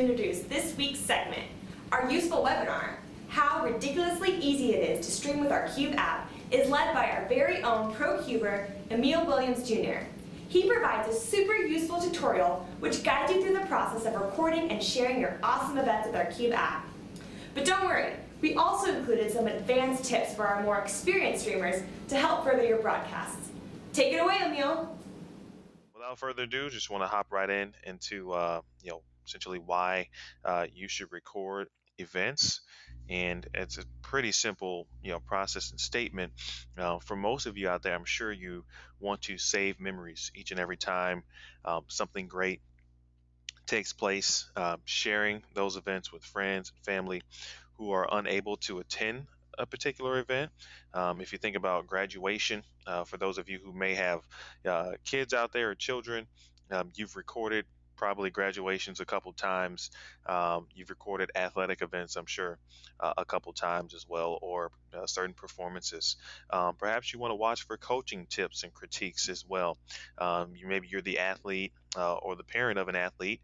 introduce this week's segment, our useful webinar, How Ridiculously Easy It Is to Stream with our Cube app, is led by our very own pro-cuber, Emil Williams Jr. He provides a super useful tutorial which guides you through the process of recording and sharing your awesome events with our Cube app. But don't worry, we also included some advanced tips for our more experienced streamers to help further your broadcasts. Take it away, Emil. Without further ado, just want to hop right into essentially why you should record events. And it's a pretty simple process and statement. For most of you out there, I'm sure you want to save memories each and every time something great takes place, sharing those events with friends and family who are unable to attend a particular event. If you think about graduation, for those of you who may have kids out there or children, you've recorded probably graduations a couple times. You've recorded athletic events, I'm sure, a couple times as well, or certain performances. Perhaps you want to watch for coaching tips and critiques as well. Maybe you're the athlete or the parent of an athlete.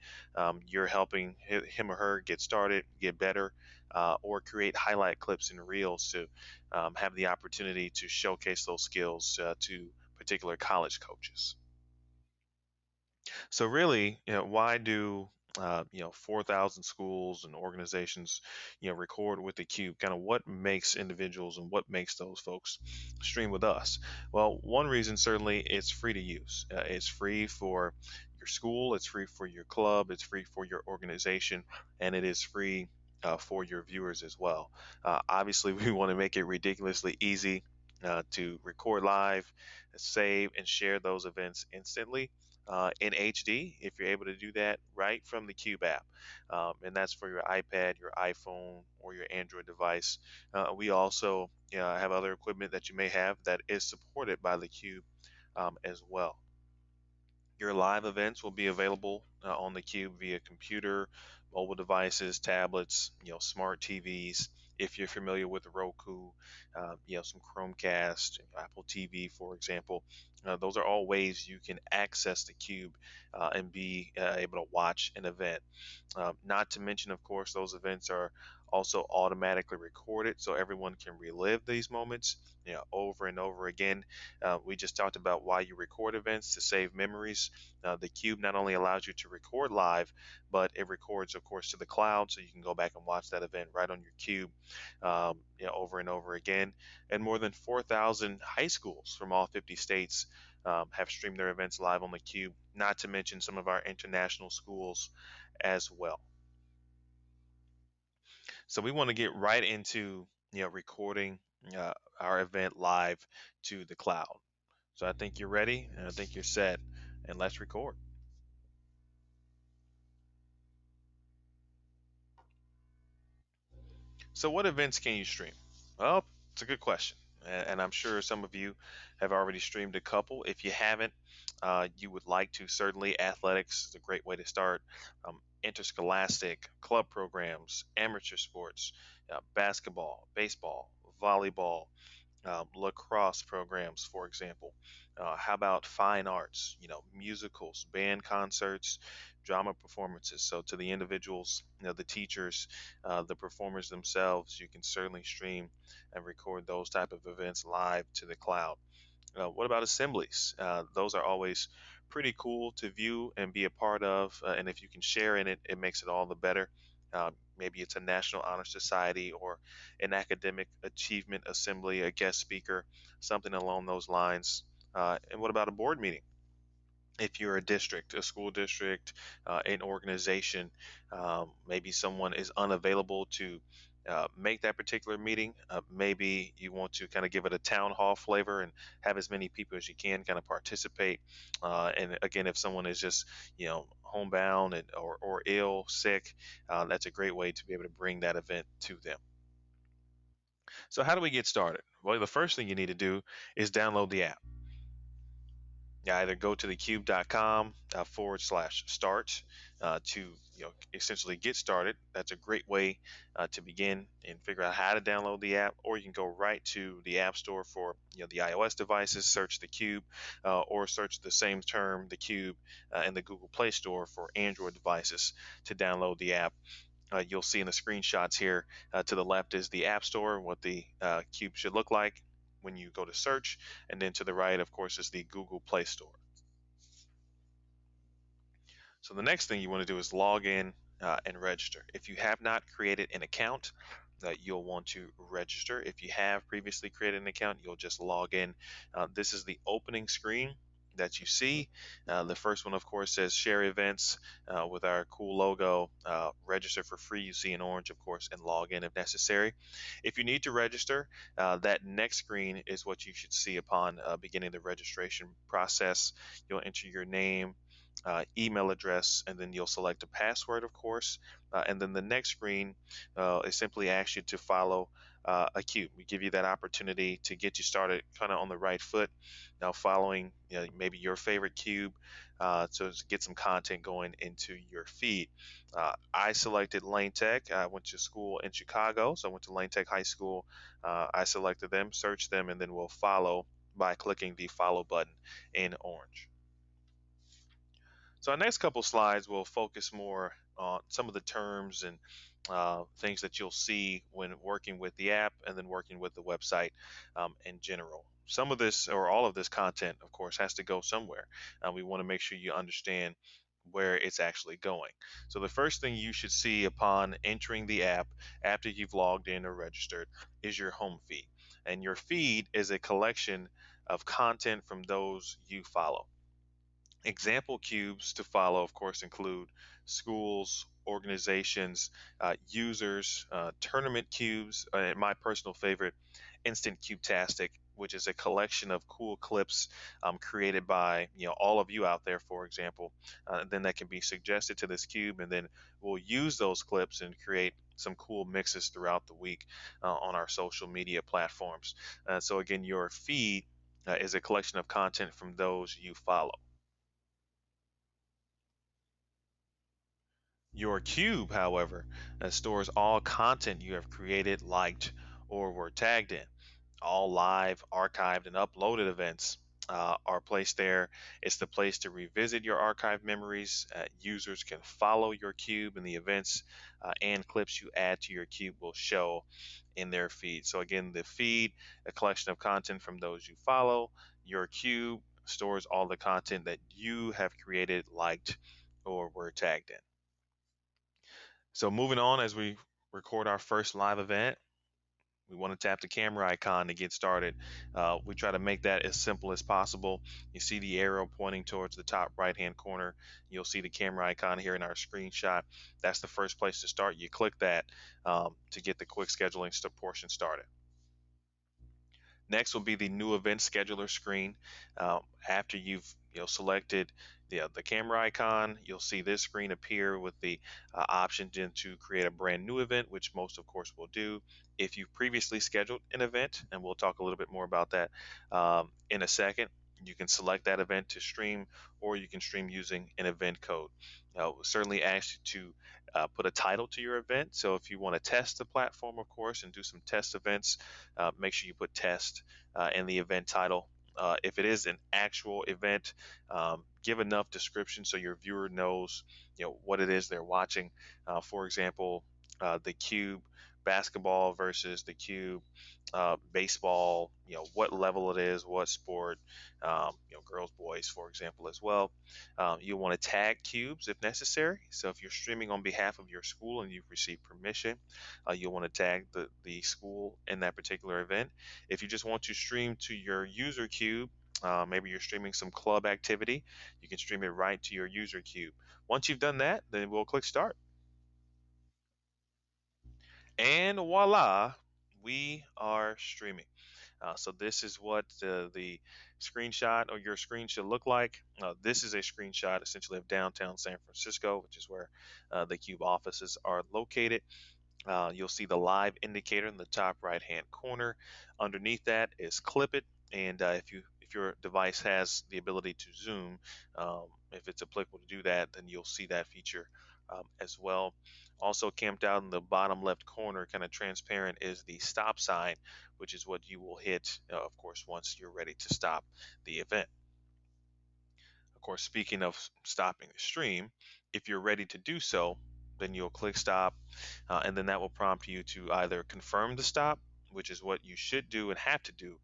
You're helping him or her get started, get better, or create highlight clips and reels to have the opportunity to showcase those skills to particular college coaches. So really, why do 4,000 schools and organizations, record with the Cube? Kind of what makes individuals and what makes those folks stream with us? Well, one reason certainly it's free to use. It's free for your school, it's free for your club, it's free for your organization, and it is free for your viewers as well. Obviously, we want to make it ridiculously easy to record live, save, and share those events instantly in HD if you're able to do that right from the Cube app. And that's for your iPad, your iPhone, or your Android device. We also have other equipment that you may have that is supported by the Cube as well. Your live events will be available on the Cube via computer, mobile devices, tablets, smart TVs. If you're familiar with Roku, some Chromecast, Apple TV, for example, those are all ways you can access the Cube and be able to watch an event. Not to mention, of course, those events are also automatically recorded so everyone can relive these moments over and over again. We just talked about why you record events to save memories. The Cube not only allows you to record live, but it records, of course, to the cloud, so you can go back and watch that event right on your Cube over and over again. And more than 4,000 high schools from all 50 states have streamed their events live on the Cube, not to mention some of our international schools as well. So we want to get right into recording our event live to the cloud. So I think you're ready and I think you're set, and let's record. So what events can you stream? Well, it's a good question. And I'm sure some of you have already streamed a couple. If you haven't, you would like to, certainly athletics is a great way to start. Interscholastic, club programs, amateur sports, basketball, baseball, volleyball, lacrosse programs, for example. How about fine arts, musicals, band concerts, drama performances? So to the individuals, the teachers, the performers themselves, you can certainly stream and record those type of events live to the cloud. What about assemblies? Those are always pretty cool to view and be a part of. And if you can share in it, it makes it all the better. Maybe it's a National Honor Society or an academic achievement assembly, a guest speaker, something along those lines. And what about a board meeting? If you're a district, a school district, an organization, maybe someone is unavailable to make that particular meeting. Maybe you want to kind of give it a town hall flavor and have as many people as you can kind of participate. And again, if someone is just, homebound or ill, sick, that's a great way to be able to bring that event to them. So how do we get started? Well, the first thing you need to do is download the app. You either go to thecube.com / start to essentially get started. That's a great way to begin and figure out how to download the app. Or you can go right to the App Store for the iOS devices, search the Cube, or search the same term, the Cube, in the Google Play Store for Android devices to download the app. You'll see in the screenshots here to the left is the App Store, what the Cube should look like when you go to search, and then to the right, of course, is the Google Play Store. So the next thing you want to do is log in and register. If you have not created an account, you'll want to register. If you have previously created an account, you'll just log in. This is the opening screen that you see. The first one, of course, says share events with our cool logo. Register for free, you see in orange, of course, and log in if necessary. If you need to register, that next screen is what you should see upon beginning the registration process. You'll enter your name, email address, and then you'll select a password, of course. And then the next screen is simply asks you to follow a cue. We give you that opportunity to get you started kind of on the right foot. Now, following maybe your favorite cube to get some content going into your feed. I selected Lane Tech. I went to school in Chicago, so I went to Lane Tech High School. I selected them, searched them, and then we'll follow by clicking the follow button in orange. So our next couple slides will focus more on some of the terms and things that you'll see when working with the app and then working with the website in general. Some of this or all of this content, of course, has to go somewhere. We want to make sure you understand where it's actually going. So the first thing you should see upon entering the app after you've logged in or registered is your home feed. And your feed is a collection of content from those you follow. Example cubes to follow, of course, include schools, organizations, users, tournament cubes, and my personal favorite, Instant Cubetastic, which is a collection of cool clips created by all of you out there, for example. Then that can be suggested to this cube, and then we'll use those clips and create some cool mixes throughout the week on our social media platforms. So again, your feed is a collection of content from those you follow. Your cube, however, stores all content you have created, liked, or were tagged in. All live, archived, and uploaded events are placed there. It's the place to revisit your archived memories. Users can follow your cube, and the events and clips you add to your cube will show in their feed. So, again, the feed, a collection of content from those you follow. Your cube stores all the content that you have created, liked, or were tagged in. So moving on, as we record our first live event, we want to tap the camera icon to get started. We try to make that as simple as possible. You see the arrow pointing towards the top right hand corner. You'll see the camera icon here in our screenshot. That's the first place to start. You click that to get the quick scheduling portion started. Next will be the new event scheduler screen. After you've selected the camera icon, you'll see this screen appear with the option to create a brand new event, which most of course will do. If you've previously scheduled an event, and we'll talk a little bit more about that in a second, you can select that event to stream, or you can stream using an event code. We'll certainly ask you to put a title to your event. So if you want to test the platform, of course, and do some test events, make sure you put test in the event title. If it is an actual event, give enough description so your viewer knows what it is they're watching. For example, the cube basketball versus the cube baseball, what level it is, what sport, girls, boys, for example, as well. You'll want to tag cubes if necessary. So if you're streaming on behalf of your school and you've received permission, you'll want to tag the school in that particular event. If you just want to stream to your user cube, maybe you're streaming some club activity, you can stream it right to your user cube. Once you've done that, then we'll click start. And voila, we are streaming. So this is what the screenshot or your screen should look like. This is a screenshot essentially of downtown San Francisco, which is where the Cube offices are located. You'll see the live indicator in the top right hand corner. Underneath that is Clip It, and if if your device has the ability to zoom, if it's applicable to do that, then you'll see that feature as well. Also, camped out in the bottom left corner, kind of transparent, is the stop sign, which is what you will hit, of course, once you're ready to stop the event. Of course, speaking of stopping the stream, if you're ready to do so, then you'll click stop, and then that will prompt you to either confirm the stop, which is what you should do and have to do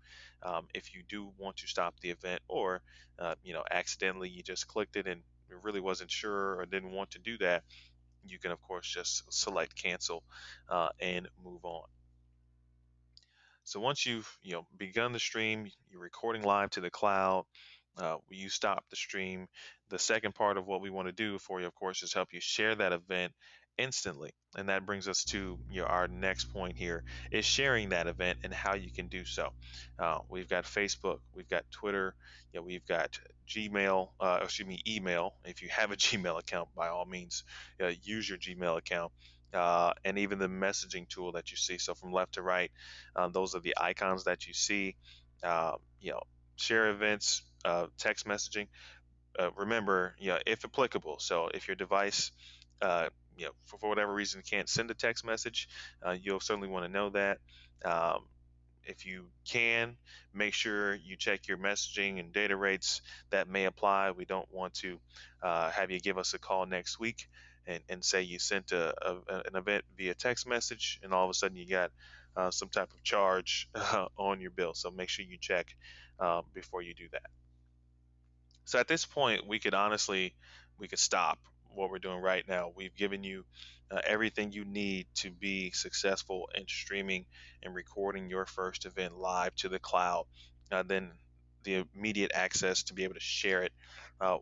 if you do want to stop the event, or accidentally you just clicked it and really wasn't sure or didn't want to do that. You can of course just select cancel and move on. So once you've begun the stream, you're recording live to the cloud. You stop the stream. The second part of what we want to do for you, of course, is help you share that event instantly. And that brings us to our next point here is sharing that event and how you can do so. We've got Facebook, we've got Twitter, we've got Gmail, excuse me, email. If you have a Gmail account, by all means, use your Gmail account. And even the messaging tool that you see. So from left to right, those are the icons that you see. Uh, you know, share events, text messaging. Remember, if applicable. So if your device, for whatever reason can't send a text message, you'll certainly want to know that. Um, if you can, make sure you check your messaging and data rates that may apply. We don't want to have you give us a call next week and say you sent an event via text message and all of a sudden you got some type of charge on your bill. So make sure you check before you do that. So at this point, we could stop what we're doing right now. We've given you everything you need to be successful in streaming and recording your first event live to the cloud. Then the immediate access to be able to share it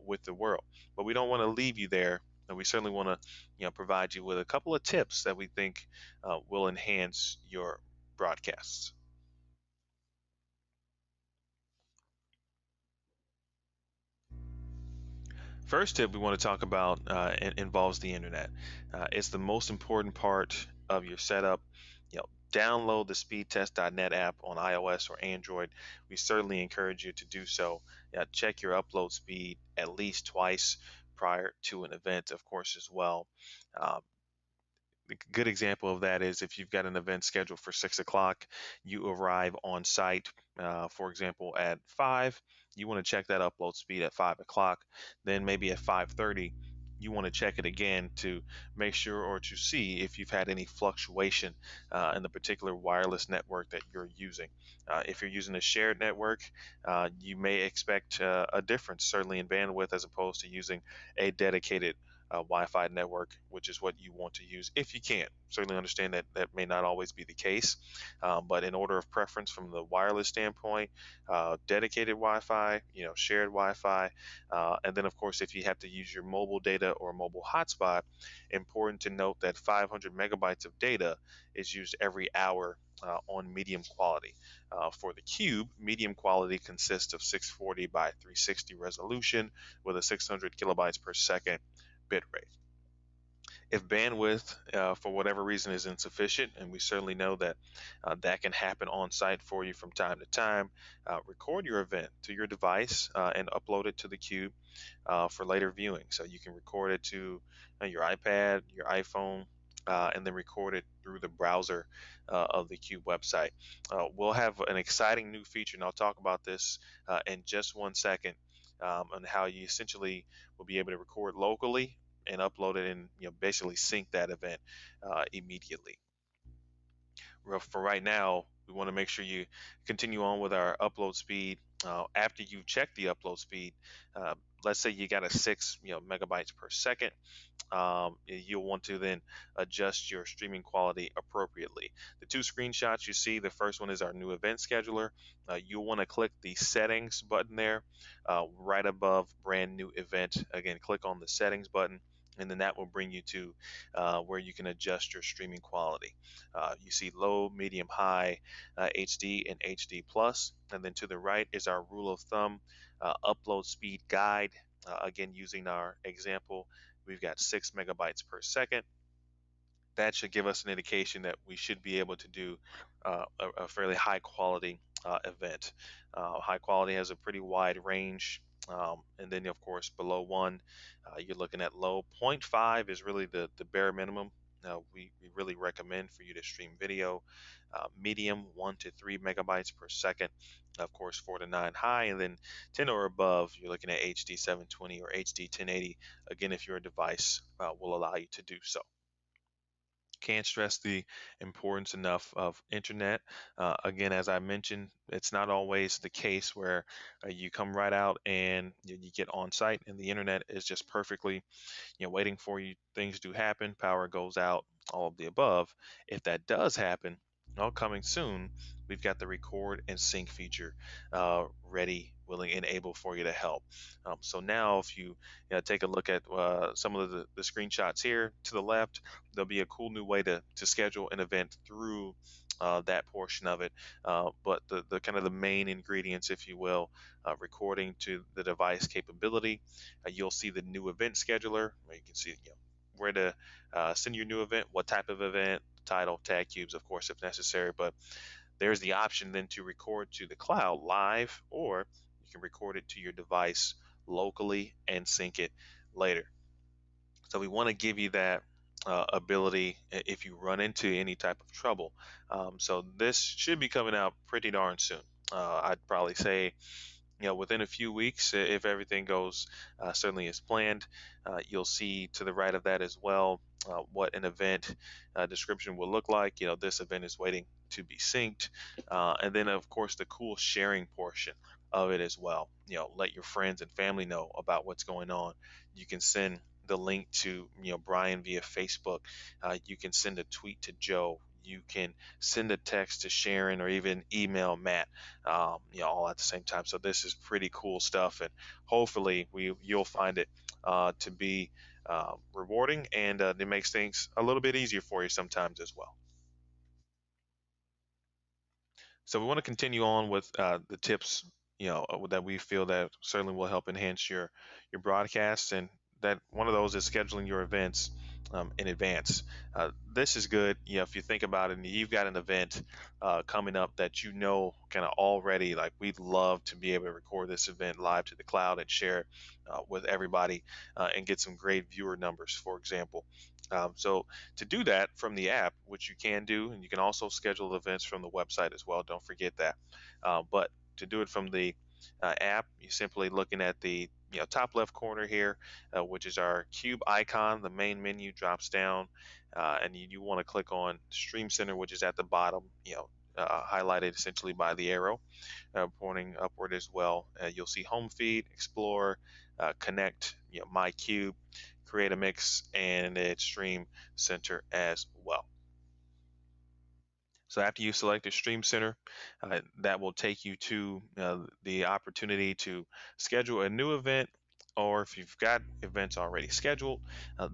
with the world. But we don't want to leave you there. And we certainly want to, provide you with a couple of tips that we think will enhance your broadcasts. First tip we want to talk about involves the internet. It's the most important part of your setup. Download the speedtest.net app on iOS or Android. We certainly encourage you to do so. Check your upload speed at least twice prior to an event, of course, as well. Um, a good example of that is if you've got an event scheduled for 6 o'clock, you arrive on site, for example, at 5. You want to check that upload speed at 5 o'clock. Then maybe at 5:30, you want to check it again to make sure or to see if you've had any fluctuation in the particular wireless network that you're using. If you're using a shared network, you may expect a difference, certainly in bandwidth, as opposed to using a dedicated Wi-Fi network, which is what you want to use if you can. Certainly understand that that may not always be the case, but in order of preference from the wireless standpoint, dedicated Wi-Fi, shared Wi-Fi, and then of course if you have to use your mobile data or mobile hotspot, important to note that 500 megabytes of data is used every hour on medium quality. For the Cube, medium quality consists of 640 by 360 resolution with a 600 kilobytes per second bit rate. If bandwidth, for whatever reason, is insufficient, and we certainly know that that can happen on site for you from time to time, record your event to your device and upload it to the Cube for later viewing. So you can record it to your iPad, your iPhone, and then record it through the browser of the Cube website. We'll have an exciting new feature, and I'll talk about this in just one second, on how you essentially will be able to record locally and upload it and basically sync that event immediately. For right now, we want to make sure you continue on with our upload speed. After you check the upload speed, let's say you got a 6 megabytes per second. You'll want to then adjust your streaming quality appropriately. The two screenshots you see, the first one is our new event scheduler. You'll want to click the settings button there right above brand new event. Again, click on the settings button, and then that will bring you to where you can adjust your streaming quality. You see low, medium, high, HD, and HD plus. And then to the right is our rule of thumb upload speed guide. Again, using our example, we've got 6 megabytes per second. That should give us an indication that we should be able to do a fairly high quality event. High quality has a pretty wide range. And then, of course, below one, you're looking at low. Zero point 0.5 is really the bare minimum. We really recommend for you to stream video. Medium, 1 to 3 megabytes per second. Of course, 4 to 9 high, and then 10 or above, you're looking at HD 720 or HD 1080. Again, if your device will allow you to do so. Can't stress the importance enough of internet. Again, as I mentioned, it's not always the case where you come right out and you get on site and the internet is just perfectly, waiting for you. Things do happen, power goes out, all of the above. If that does happen, well, coming soon, we've got the record and sync feature ready, willing, and able for you to help. So now, if you take a look at some of the screenshots here to the left, there'll be a cool new way to schedule an event through that portion of it. But the kind of the main ingredients, if you will, recording to the device capability. You'll see the new event scheduler, where you can see where to send your new event, what type of event, title, tag cubes, of course, if necessary. But there's the option then to record to the cloud live, or you can record it to your device locally and sync it later. So we want to give you that ability if you run into any type of trouble. So this should be coming out pretty darn soon. I'd probably say within a few weeks, if everything goes certainly as planned. You'll see to the right of that as well what an event description will look like. This event is waiting to be synced. And then, of course, the cool sharing portion of it as well. Let your friends and family know about what's going on. You can send the link to Brian via Facebook. You can send a tweet to Joe. You can send a text to Sharon or even email Matt, all at the same time. So this is pretty cool stuff, and hopefully you'll find it to be rewarding, and it makes things a little bit easier for you sometimes as well. So we want to continue on with the tips, that we feel that certainly will help enhance your broadcasts, and that one of those is scheduling your events in advance. This is good, if you think about it, and you've got an event coming up that kind of already, like, we'd love to be able to record this event live to the cloud and share it with everybody and get some great viewer numbers, for example. So to do that from the app, which you can do, and you can also schedule events from the website as well. Don't forget that. But to do it from the app, you're simply looking at the top left corner here, which is our cube icon. The main menu drops down, and you want to click on Stream Center, which is at the bottom. Highlighted essentially by the arrow pointing upward as well. You'll see Home Feed, Explore, Connect, My Cube, Create a Mix, and its Stream Center as well. So after you select the Stream Center, that will take you to the opportunity to schedule a new event, or if you've got events already scheduled,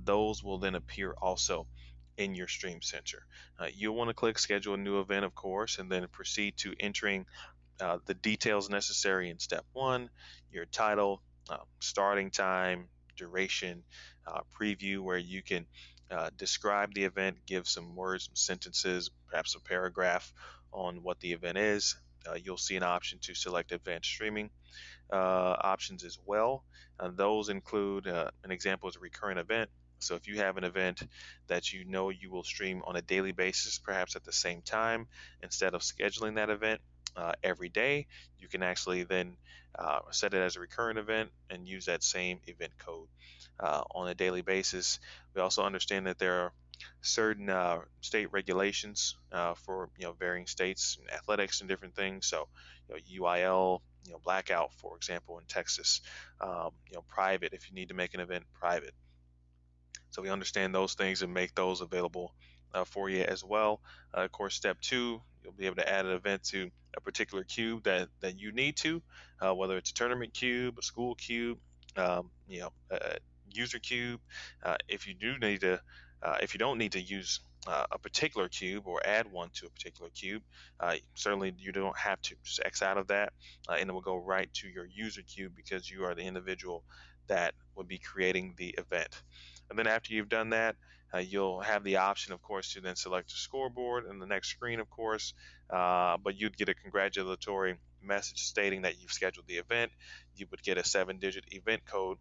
those will then appear also in your Stream Center. You'll want to click Schedule a New Event, of course, and then proceed to entering the details necessary in step one, your title, starting time, duration, preview, where you can describe the event, give some words, some sentences, perhaps a paragraph on what the event is. You'll see an option to select advanced streaming options as well. Those include an example is a recurrent event. So if you have an event that you will stream on a daily basis, perhaps at the same time, instead of scheduling that event every day, you can actually then set it as a recurrent event and use that same event code on a daily basis. We also understand that there are certain state regulations for varying states and athletics and different things. So UIL, blackout, for example, in Texas, private if you need to make an event private. So we understand those things and make those available for you as well. Of course, step two, you'll be able to add an event to a particular cube that you need to, whether it's a tournament cube, a school cube, a user cube. If you do need to, if you don't need to use a particular cube or add one to a particular cube, certainly you don't have to. Just X out of that, and it will go right to your user cube because you are the individual that would be creating the event. And then after you've done that, you'll have the option, of course, to then select a scoreboard and the next screen, of course. But you'd get a congratulatory message stating that you've scheduled the event. You would get a 7-digit event code.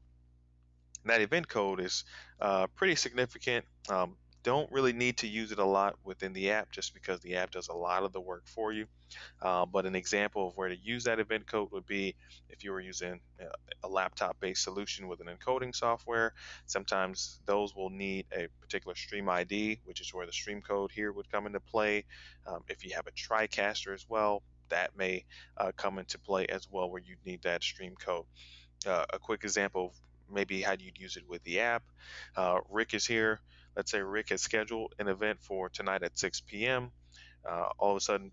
And that event code is pretty significant. Don't really need to use it a lot within the app just because the app does a lot of the work for you. But an example of where to use that event code would be if you were using a laptop-based solution with an encoding software. Sometimes those will need a particular stream ID, which is where the stream code here would come into play. If you have a TriCaster as well, that may come into play as well, where you need that stream code. A quick example of maybe how you'd use it with the app. Rick is here. Let's say Rick has scheduled an event for tonight at 6 p.m. All of a sudden,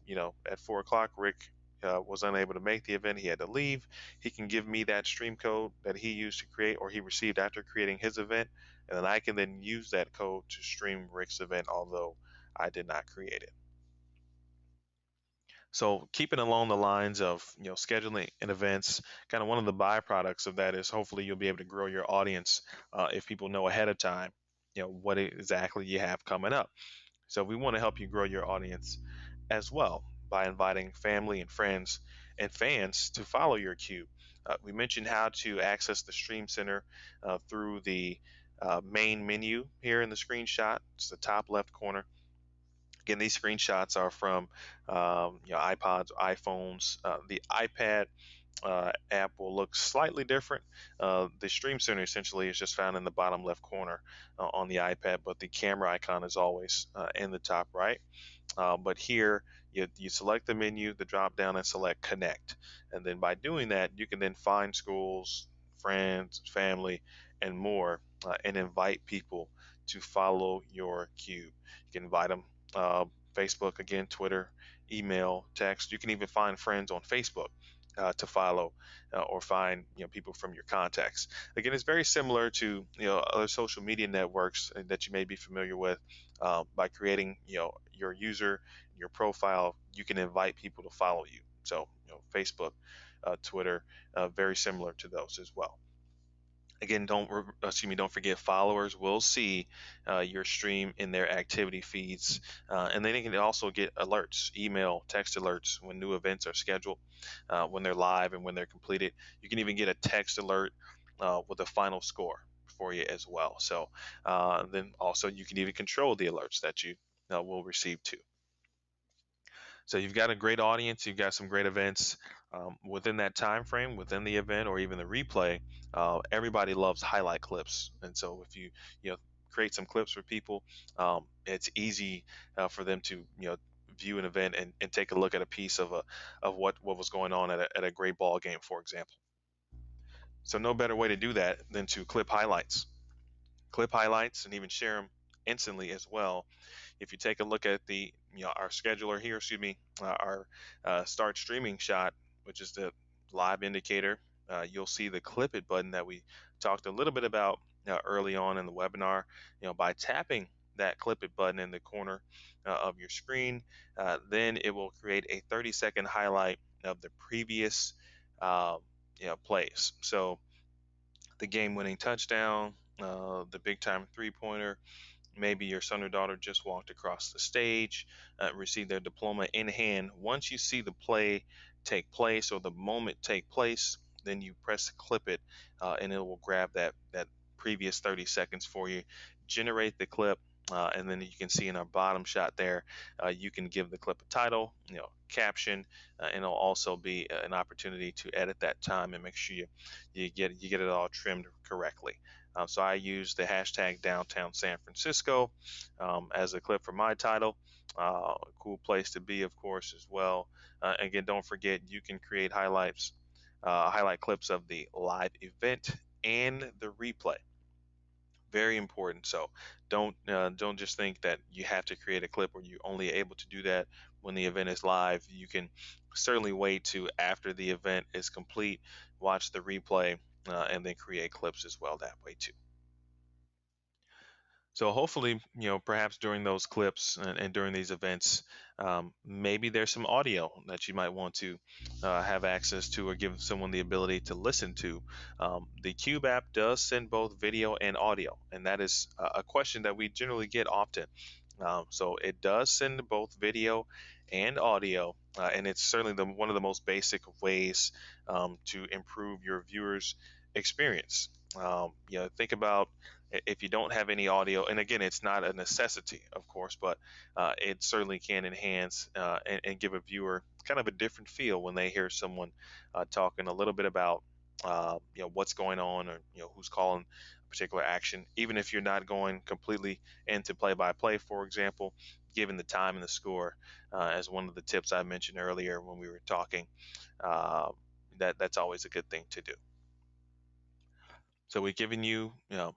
at 4 o'clock, Rick was unable to make the event. He had to leave. He can give me that stream code that he used to create or he received after creating his event. And then I can then use that code to stream Rick's event, although I did not create it. So keeping along the lines of scheduling and events, kind of one of the byproducts of that is hopefully you'll be able to grow your audience if people know ahead of time what exactly you have coming up. So we want to help you grow your audience as well by inviting family and friends and fans to follow your cube. We mentioned how to access the Stream Center through the main menu here in the screenshot. It's the top left corner. Again, these screenshots are from iPods, iPhones. The iPad app will look slightly different. The Stream Center essentially is just found in the bottom left corner on the iPad, but the camera icon is always in the top right. But here, you select the menu, the drop down, and select connect. And then by doing that, you can then find schools, friends, family, and more, and invite people to follow your cube. You can invite them uh, Facebook, again, Twitter, email, text. You can even find friends on Facebook to follow or find people from your contacts. Again, it's very similar to other social media networks that you may be familiar with. By creating your user, your profile, you can invite people to follow you. So Facebook, Twitter, very similar to those as well. Again, don't forget followers will see your stream in their activity feeds, and then they can also get alerts, email, text alerts when new events are scheduled, when they're live and when they're completed. You can even get a text alert with a final score for you as well. So then also you can even control the alerts that you will receive too. So you've got a great audience, you've got some great events within that time frame, within the event or even the replay. Everybody loves highlight clips, and so if you create some clips for people, it's easy for them to view an event and take a look at a piece of what was going on at a great ball game, for example. So no better way to do that than to clip highlights and even share them instantly as well. If you take a look at the our scheduler here, excuse me, our start streaming shot, which is the live indicator, you'll see the clip it button that we talked a little bit about early on in the webinar. By tapping that clip it button in the corner of your screen, then it will create a 30-second highlight of the previous plays. So the game-winning touchdown, the big-time three-pointer, maybe your son or daughter just walked across the stage, received their diploma in hand. Once you see the play take place or the moment take place, then you press clip it, and it will grab that previous 30 seconds for you, generate the clip, and then you can see in our bottom shot there, you can give the clip a title, caption, and it'll also be an opportunity to edit that time and make sure you get it all trimmed correctly. So I use the hashtag downtown San Francisco as a clip for my title. A cool place to be, of course, as well. Again, don't forget you can create highlight clips of the live event and the replay. Very important. So don't just think that you have to create a clip or you're only able to do that when the event is live. You can certainly wait to after the event is complete, watch the replay, and then create clips as well that way too. So hopefully, perhaps during those clips and during these events, Maybe there's some audio that you might want to have access to or give someone the ability to listen to. The Cube app does send both video and audio, and that is a question that we generally get often. So it does send both video and audio, and it's certainly one of the most basic ways to improve your viewers' experience. Think about if you don't have any audio, and again, it's not a necessity, of course, but it certainly can enhance and give a viewer kind of a different feel when they hear someone talking a little bit about what's going on, or who's calling a particular action, even if you're not going completely into play-by-play, for example, given the time and the score, as one of the tips I mentioned earlier when we were talking. uh, that's always a good thing to do. So we've given you, an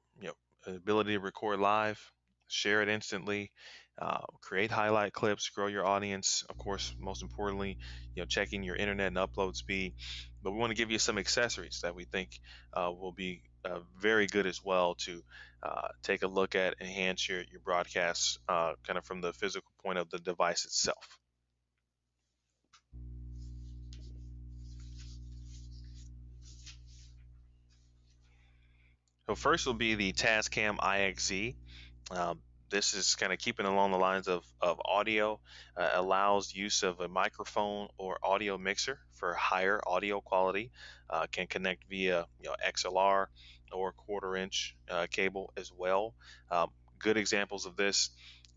ability to record live, share it instantly, create highlight clips, grow your audience. Of course, most importantly, checking your internet and upload speed. But we want to give you some accessories that we think will be very good as well to take a look at, enhance your broadcasts, kind of from the physical point of the device itself. So first will be the Tascam IXZ. Um, this is kind of keeping along the lines of audio, allows use of a microphone or audio mixer for higher audio quality, can connect via XLR or quarter-inch cable as well. Good examples of this.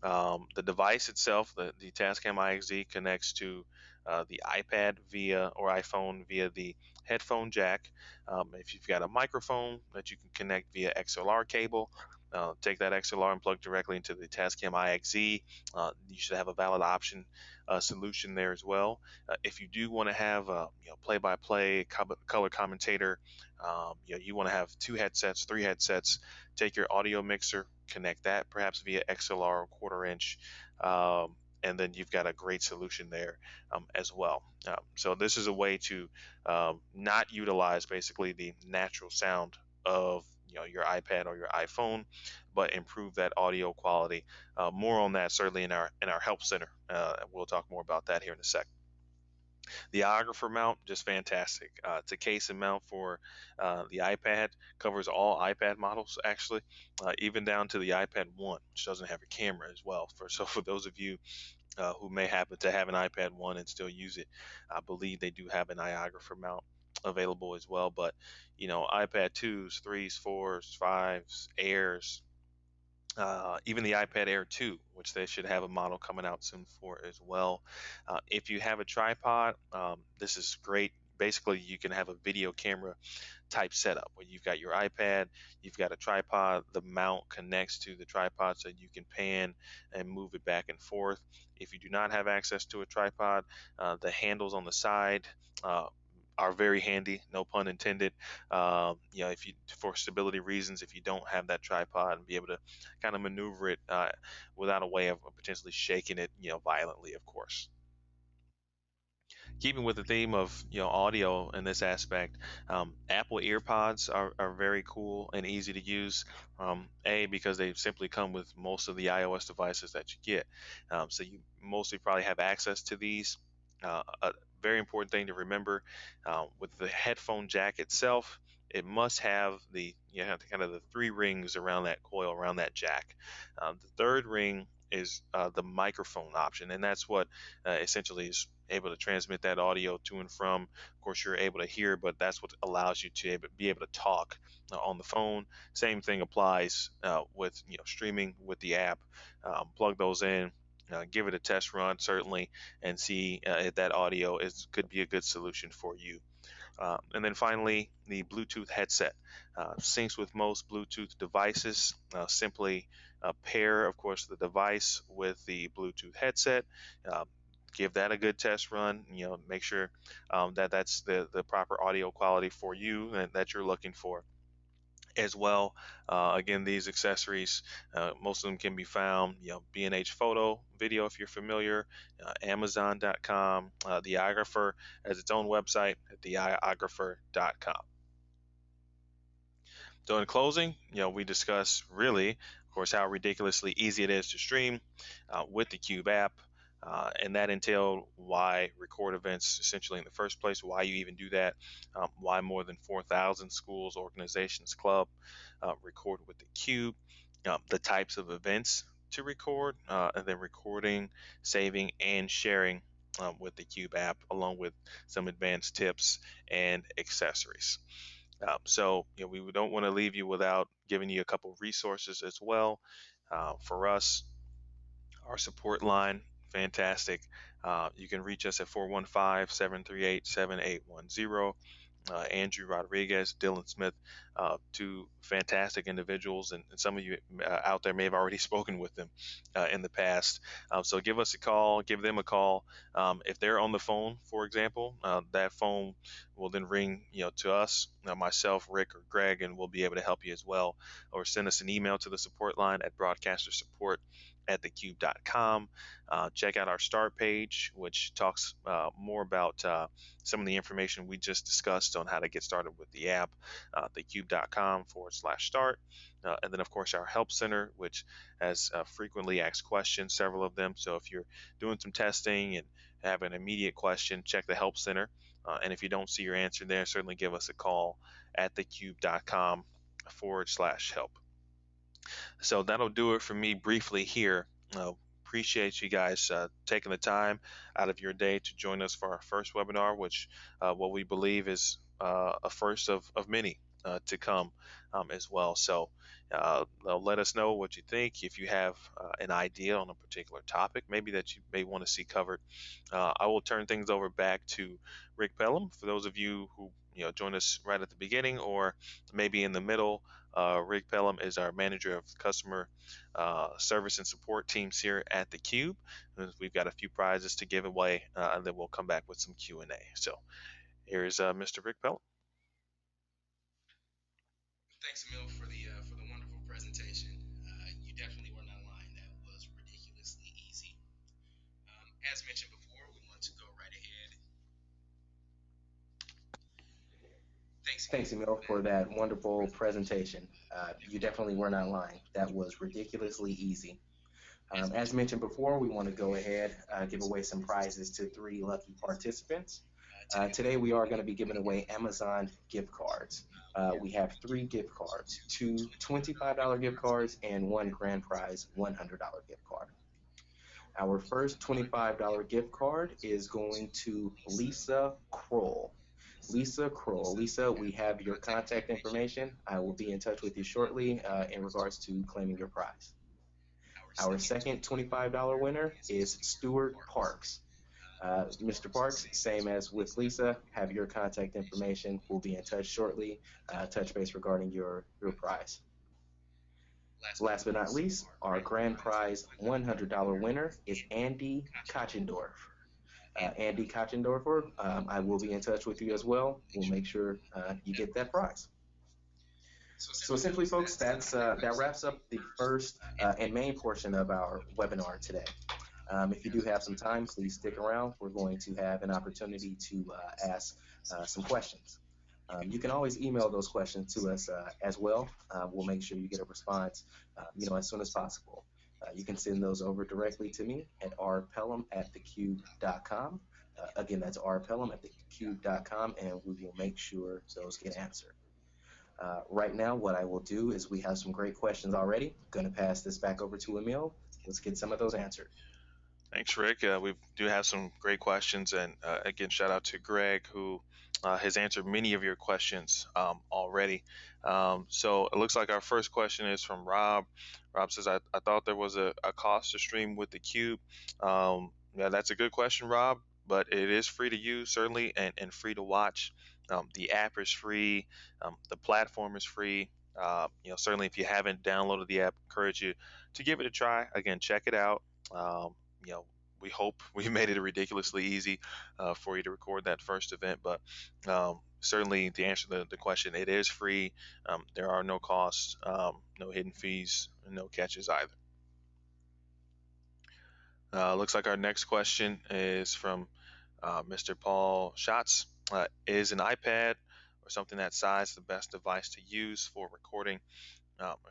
The device itself, the Tascam IXZ, connects to the iPad via or iPhone via the headphone jack. If you've got a microphone that you can connect via XLR cable, take that XLR and plug directly into the Tascam IXZ. You should have a valid option solution there as well. If you do want to have a play-by-play color commentator, you want to have two headsets, three headsets. Take your audio mixer, connect that perhaps via XLR or quarter-inch. And then you've got a great solution there as well. So this is a way to not utilize basically the natural sound of your iPad or your iPhone, but improve that audio quality. More on that certainly in our help center. We'll talk more about that here in a sec. The iographer mount, just fantastic. It's a case and mount for the iPad, covers all iPad models actually, even down to the iPad 1, which doesn't have a camera as well. For those of you who may happen to have an iPad 1 and still use it, I believe they do have an iographer mount available as well. But iPad 2s, 3s, 4s, 5s, Airs, even the iPad Air 2, which they should have a model coming out soon for as well. If you have a tripod, this is great. Basically, you can have a video camera type setup where you've got your iPad, you've got a tripod, the mount connects to the tripod so you can pan and move it back and forth. If you do not have access to a tripod, the handles on the side are very handy, no pun intended. If you, for stability reasons, if you don't have that tripod, and be able to kind of maneuver it without a way of potentially shaking it, violently, of course. Keeping with the theme of audio in this aspect, Apple EarPods are very cool and easy to use. Because they simply come with most of the iOS devices that you get, so you mostly probably have access to these. A very important thing to remember with the headphone jack itself, it must have kind of the three rings around that coil around that jack. The third ring is the microphone option, and that's what essentially is able to transmit that audio to and from. Of course, you're able to hear, but that's what allows you to be able to talk on the phone. Same thing applies with streaming with the app. Plug those in. Give it a test run certainly, and see if that audio could be a good solution for you. And then finally, the Bluetooth headset syncs with most Bluetooth devices. Simply pair, of course, the device with the Bluetooth headset. Uh, Give that a good test run. Make sure that that's the proper audio quality for you and that you're looking for as well. Again, these accessories, most of them can be found, B&H Photo Video if you're familiar, Amazon.com. The Iographer has its own website at theiographer.com. So in closing, we discuss really, of course, how ridiculously easy it is to stream with the Cube app. And that entailed why record events essentially in the first place, why you even do that, why more than 4,000 schools, organizations, club record with the Cube, the types of events to record, and then recording, saving, and sharing with the Cube app, along with some advanced tips and accessories. So, we don't want to leave you without giving you a couple resources as well. For us, our support line, fantastic. You can reach us at 415-738-7810. Andrew Rodriguez, Dylan Smith, two fantastic individuals, and some of you out there may have already spoken with them in the past. So give us a call, give them a call. If they're on the phone, for example, that phone will then ring, to us, myself, Rick, or Greg, and we'll be able to help you as well. Or send us an email to the support line at broadcastersupport@thecube.com. Check out our start page, which talks more about some of the information we just discussed on how to get started with the app, thecube.com/start. And then, of course, our help center, which has frequently asked questions, several of them. So if you're doing some testing and have an immediate question, check the help center. And if you don't see your answer there, certainly give us a call at thecube.com/help. So that'll do it for me briefly here. Appreciate you guys taking the time out of your day to join us for our first webinar, which what we believe is a first of many to come as well. So let us know what you think. If you have an idea on a particular topic, maybe that you may want to see covered, I will turn things over back to Rick Pelham. For those of you who joined us right at the beginning or maybe in the middle, Rick Pelham is our manager of customer service and support teams here at the Cube. We've got a few prizes to give away, and then we'll come back with some Q&A. So here's Mr. Rick Pelham. Thanks, Emil, for the wonderful presentation. You definitely were not lying. That was ridiculously easy. As mentioned before, we want to go right ahead. Thanks, Emil, for that wonderful presentation. You definitely were not lying. That was ridiculously easy. As mentioned before, we want to go ahead, give away some prizes to 3 lucky participants. Today we are going to be giving away Amazon gift cards. We have 3 gift cards, 2 $25 gift cards, and 1 grand prize $100 gift card. Our first $25 gift card is going to Lisa Kroll. Lisa Kroll. Lisa, we have your contact information. I will be in touch with you shortly in regards to claiming your prize. Our second $25 winner is Stuart Parks. Mr. Parks, same as with Lisa, have your contact information. We'll be in touch shortly, touch base regarding your prize. Last but not least, our grand prize $100 winner is Andy Kochendorf. Andy Kochendorfer, I will be in touch with you as well. We'll make sure you get that prize. So essentially, folks, that wraps up the first and main portion of our webinar today. If you do have some time, please stick around. We're going to have an opportunity to ask some questions. You can always email those questions to us as well. We'll make sure you get a response, as soon as possible. You can send those over directly to me at rpelham@thecube.com. Again, that's rpelham@thecube.com, and we will make sure those get answered. Right now, what I will do is we have some great questions already. I'm going to pass this back over to Emil. Let's get some of those answered. Thanks, Rick. We do have some great questions, and again, shout out to Greg, who has answered many of your questions already. So it looks like our first question is from Rob. Rob says, I thought there was a cost to stream with the Cube. Yeah, that's a good question, Rob, but it is free to use, certainly, and free to watch. The app is free. The platform is free. Certainly, if you haven't downloaded the app, encourage you to give it a try. Again, check it out. We hope we made it ridiculously easy for you to record that first event, but certainly to answer the question, it is free. There are no costs, no hidden fees, and no catches either. Looks like our next question is from Mr. Paul Schatz. Is an iPad or something that size the best device to use for recording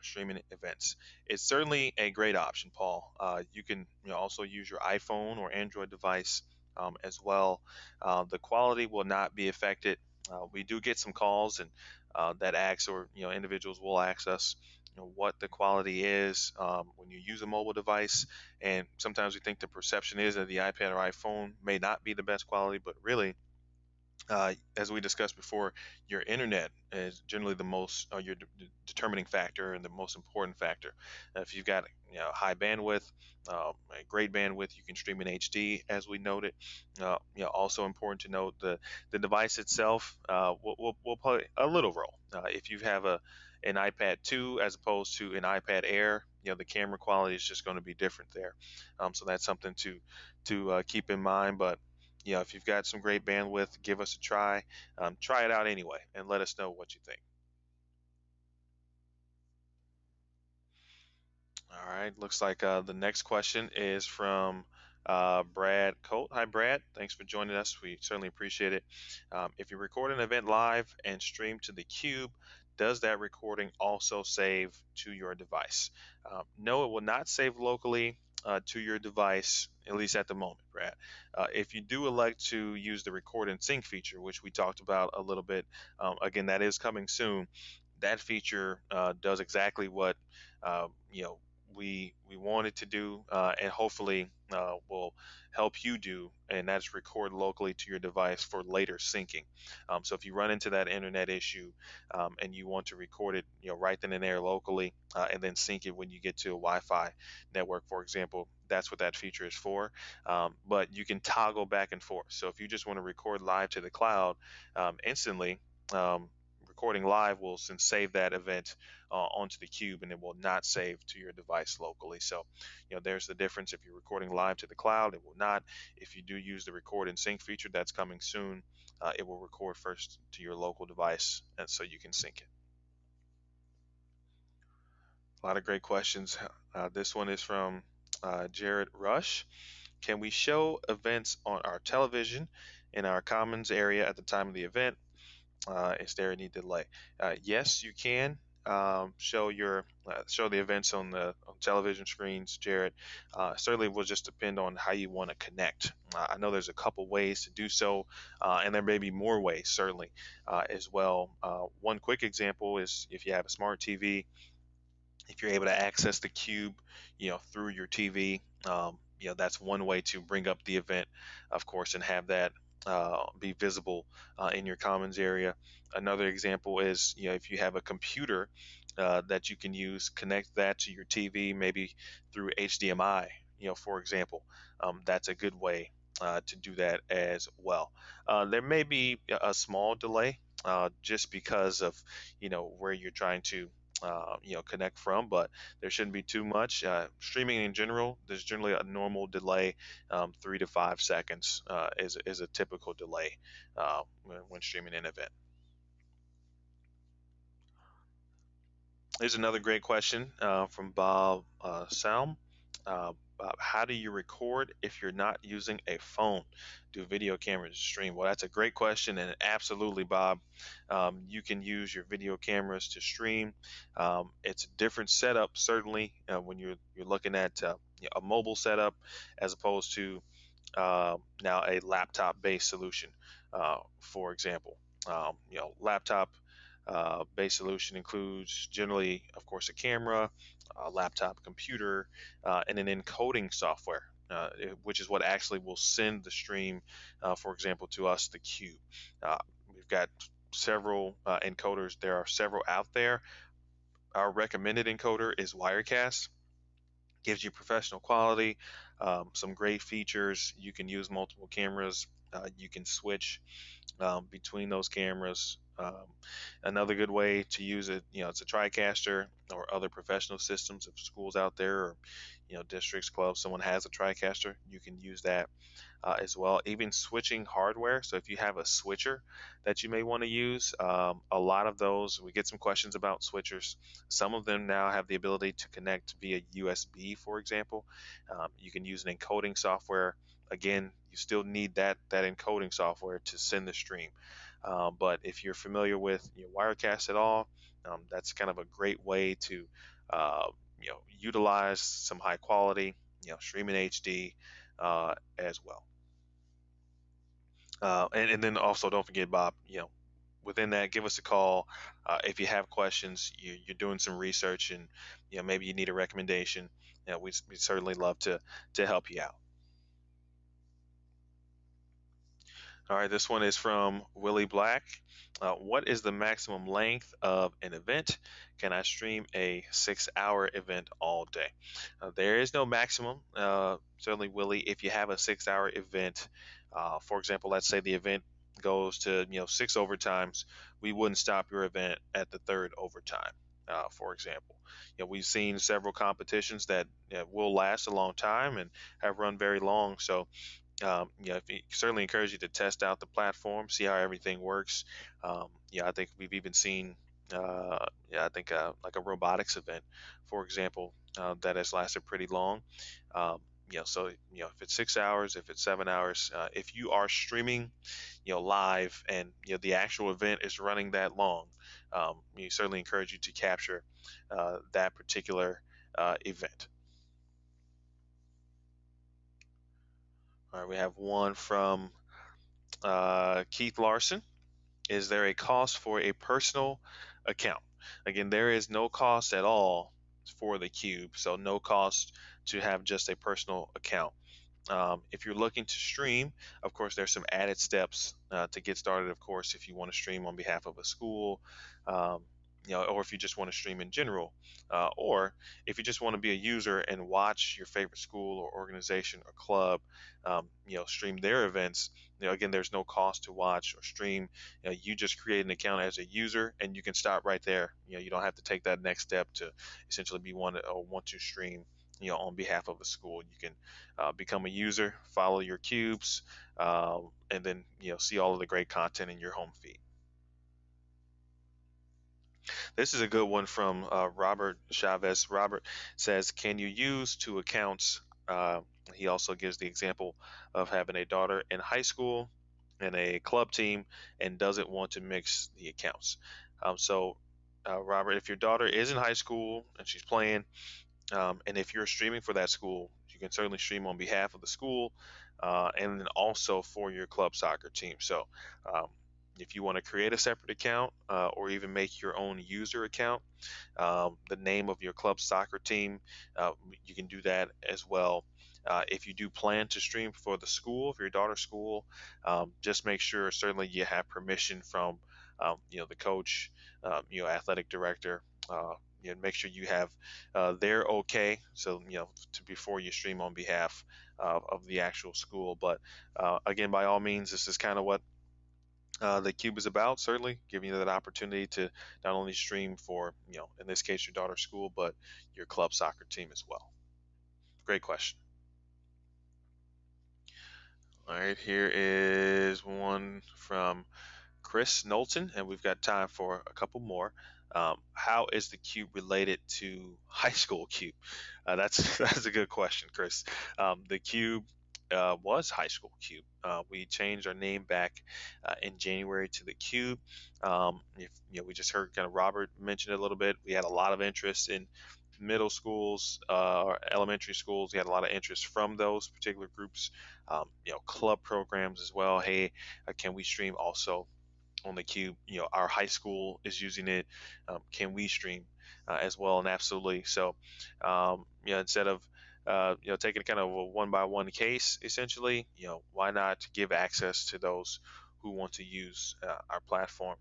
streaming events. It's certainly a great option, Paul. You can also use your iPhone or Android device as well. The quality will not be affected. We do get some calls and that acts or individuals will ask us what the quality is when you use a mobile device, and sometimes we think the perception is that the iPad or iPhone may not be the best quality, but really as we discussed before, your internet is generally the most your determining factor and the most important factor. If you've got high bandwidth, a great bandwidth, you can stream in HD, as we noted. Also important to note the device itself will play a little role. If you have an iPad 2 as opposed to an iPad Air, the camera quality is just going to be different there. So that's something to keep in mind, but if you've got some great bandwidth, give us a try. Try it out anyway, and let us know what you think. All right. Looks like the next question is from Brad Colt. Hi, Brad. Thanks for joining us. We certainly appreciate it. If you record an event live and stream to the Cube, does that recording also save to your device? No, it will not save locally to your device, at least at the moment, Brad. If you do elect to use the record and sync feature, which we talked about a little bit, again, that is coming soon. That feature does exactly what uh, you know we wanted to do, and hopefully will help you do, and that's record locally to your device for later syncing. So if you run into that internet issue and you want to record it, right then and there locally, and then sync it when you get to a Wi-Fi network, for example, that's what that feature is for. But you can toggle back and forth. So if you just want to record live to the cloud instantly. Um, Recording live will save that event onto the cube, and it will not save to your device locally. So, there's the difference. If you're recording live to the cloud, it will not. If you do use the record and sync feature that's coming soon, it will record first to your local device, and so you can sync it. A lot of great questions. This one is from Jared Rush. Can we show events on our television in our commons area at the time of the event? Is there any delay? Yes, you can show the events on the television screens, Jared. Certainly will just depend on how you want to connect. I know there's a couple ways to do so, and there may be more ways certainly as well. One quick example is if you have a smart TV, if you're able to access the cube, through your TV, that's one way to bring up the event, of course, and have that be visible in your commons area. Another example is, if you have a computer that you can use, connect that to your TV, maybe through HDMI, for example. That's a good way to do that as well. There may be a small delay just because of, where you're trying to connect from, but there shouldn't be too much. Streaming in general, there's generally a normal delay, 3 to 5 seconds is a typical delay when streaming an event. Here's another great question from Bob Salm. Bob, how do you record if you're not using a phone? Do video cameras stream? Well, that's a great question, and absolutely, Bob, you can use your video cameras to stream. It's a different setup, certainly, when you're looking at a mobile setup as opposed to now a laptop-based solution, for example. Laptop based solution includes generally, of course, a camera, a laptop computer, and an encoding software, which is what actually will send the stream, for example, to us, the cube. Uh, we've got several encoders. There are several out there. Our recommended encoder is Wirecast. Gives you professional quality, some great features. You can use multiple cameras. You can switch between those cameras. Another good way to use it, it's a TriCaster or other professional systems. If schools out there or districts, clubs, someone has a TriCaster, you can use that as well. Even switching hardware. So if you have a switcher that you may want to use, a lot of those, we get some questions about switchers. Some of them now have the ability to connect via USB, for example. You can use an encoding software. Again, you still need that encoding software to send the stream. But if you're familiar with Wirecast at all, that's kind of a great way to uh, utilize some high quality streaming HD as well. And then also don't forget, Bob, within that, give us a call if you have questions. You're doing some research, and maybe you need a recommendation. We certainly love to help you out. All right, this one is from Willie Black. What is the maximum length of an event? Can I stream a 6 hour event all day? There is no maximum. Certainly, Willie, if you have a 6 hour event, for example, let's say the event goes to 6 overtimes, we wouldn't stop your event at the third overtime. For example, we've seen several competitions that will last a long time and have run very long. So if we certainly encourage you to test out the platform, see how everything works. I think we've even seen, I think like a robotics event, for example, that has lasted pretty long. Um, so if it's 6 hours, if it's 7 hours, if you are streaming, live, and the actual event is running that long, we certainly encourage you to capture that particular event. All right, we have one from Keith Larson. Is there a cost for a personal account? Again, there is no cost at all for the Cube, so no cost to have just a personal account. If you're looking to stream, of course, there's some added steps to get started. Of course, if you want to stream on behalf of a school, um, or if you just want to stream in general, or if you just want to be a user and watch your favorite school or organization or club, stream their events. Again, there's no cost to watch or stream. You just create an account as a user, and you can stop right there. You don't have to take that next step to essentially be one or want to stream on behalf of a school. You can become a user, follow your cubes, and then see all of the great content in your home feed. This is a good one from Robert Chavez. Robert says, "Can you use two accounts?" He also gives the example of having a daughter in high school and a club team and doesn't want to mix the accounts. Robert, if your daughter is in high school and she's playing, and if you're streaming for that school, you can certainly stream on behalf of the school and then also for your club soccer team. So um, if you want to create a separate account or even make your own user account, the name of your club soccer team, you can do that as well. If you do plan to stream for the school, for your daughter's school, just make sure certainly you have permission from the coach, athletic director. Make sure you have their okay. So before you stream on behalf of the actual school. But again, by all means, this is kind of what the Cube is about, certainly giving you that opportunity to not only stream for, in this case, your daughter's school, but your club soccer team as well. Great question. All right, here is one from Chris Knowlton, and we've got time for a couple more. How is the Cube related to high school Cube? That's that's a good question, Chris. The Cube was High School Cube. We changed our name back in January to the Cube. If we just heard kind of Robert mention it a little bit. We had a lot of interest in middle schools or elementary schools. We had a lot of interest from those particular groups. Club programs as well. Hey, can we stream also on the Cube? Our high school is using it. Can we stream as well? And absolutely. So, instead of taking kind of a one by one case, essentially, why not give access to those who want to use our platform,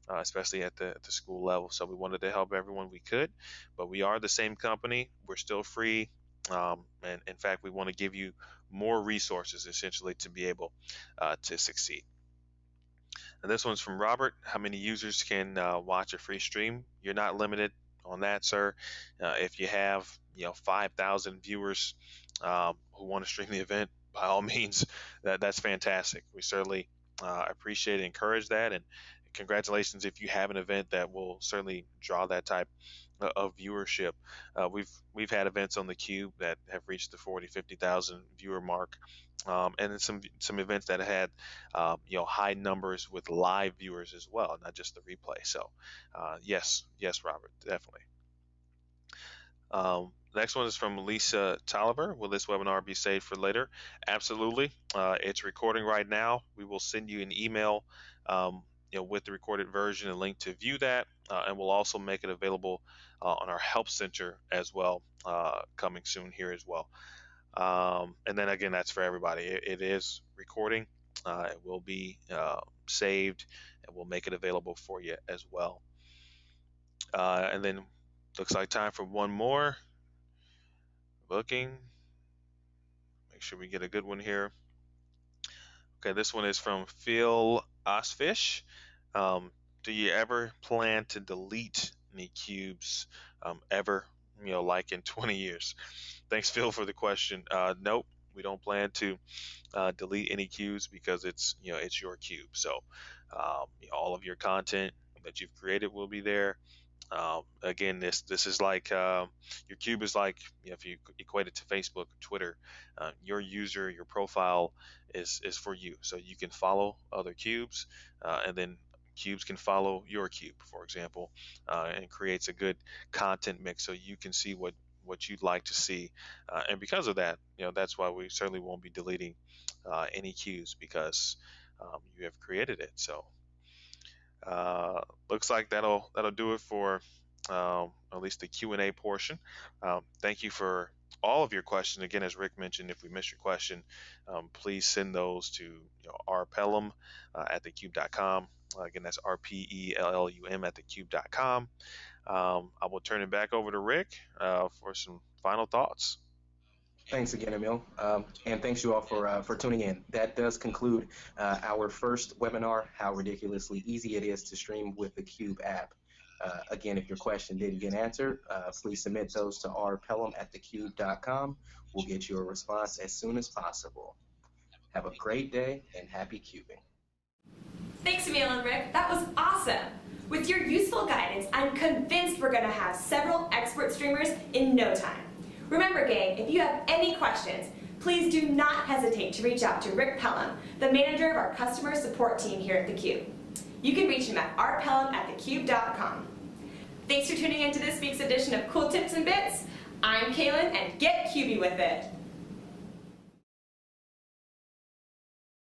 especially at the school level? So we wanted to help everyone we could, but we are the same company. We're still free. And in fact, we want to give you more resources essentially to be able to succeed. And this one's from Robert. How many users can watch a free stream? You're not limited on that, sir. If you have 5,000 viewers who want to stream the event, by all means, that's fantastic. We certainly appreciate and encourage that, and congratulations if you have an event that will certainly draw that type of viewership. We've had events on the Cube that have reached the 40, 50,000 viewer mark, and then some events that had high numbers with live viewers as well, not just the replay. So yes, Robert, definitely. Next one is from Lisa Tolliver. Will this webinar be saved for later? Absolutely. It's recording right now. We will send you an email with the recorded version, a link to view that, and we'll also make it available on our help center as well, coming soon here as well. And then again, that's for everybody. It is recording. It will be saved, and we'll make it available for you as well. And then looks like time for one more booking. Make sure we get a good one here. Okay, this one is from Phil Osfish. Do you ever plan to delete any cubes ever, like in 20 years? Thanks, Phil, for the question. Nope, we don't plan to delete any cubes because it's your cube. So all of your content that you've created will be there. Again, this is like your cube is like, if you equate it to Facebook or Twitter, your user, your profile is for you. So you can follow other cubes, and then cubes can follow your cube, for example, and creates a good content mix so you can see what you'd like to see. And because of that, that's why we certainly won't be deleting any cubes, because you have created it. So looks like that'll do it for at least the Q&A portion. Thank you for all of your questions. Again, as Rick mentioned, if we missed your question, please send those to rpellum at thecube.com. Again, that's rpellum at thecube.com. I will turn it back over to Rick for some final thoughts. Thanks again, Emil, and thanks you all for tuning in. That does conclude our first webinar, How Ridiculously Easy It Is to Stream with the Cube app. Again, if your question didn't get answered, please submit those to rpellum at thecube.com. We'll get you a response as soon as possible. Have a great day and happy cubing. Thanks, Emil and Rick. That was awesome. With your useful guidance, I'm convinced we're going to have several expert streamers in no time. Remember, gang, if you have any questions, please do not hesitate to reach out to Rick Pelham, the manager of our customer support team here at theCUBE. You can reach him at rpellum@thecube.com. Thanks for tuning in to this week's edition of Cool Tips and Bits. I'm Kaylin, and get CUBey with it.